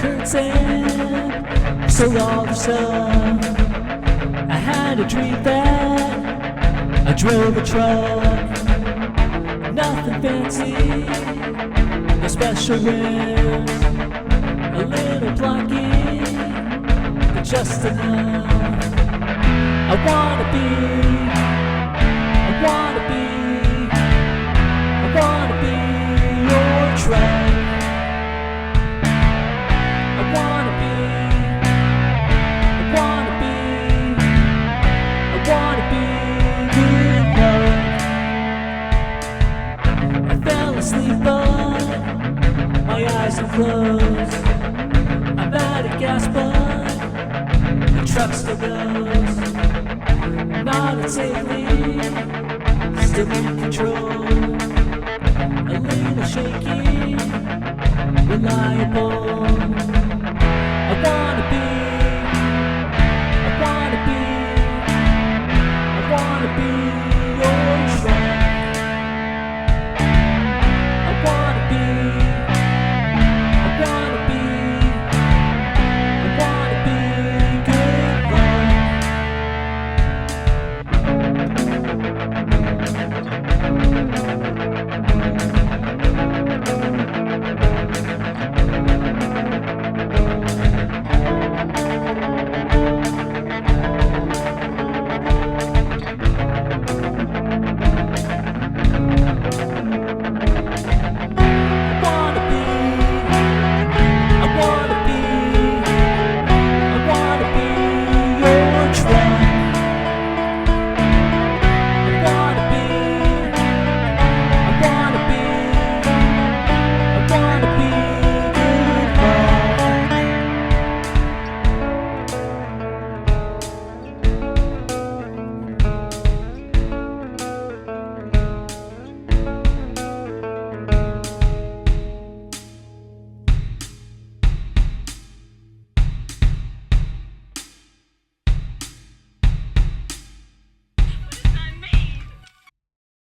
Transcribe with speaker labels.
Speaker 1: curtains and sold all the stuff. I had a dream that I drove a truck. Nothing fancy, no special rims, a little blocking, but just enough. I wanna be your truck. I wanna be good love. I fell asleep but my eyes are closed. I'm out of gas but the truck still goes. Not safely, still in control. A little shaky, reliable. I wanna be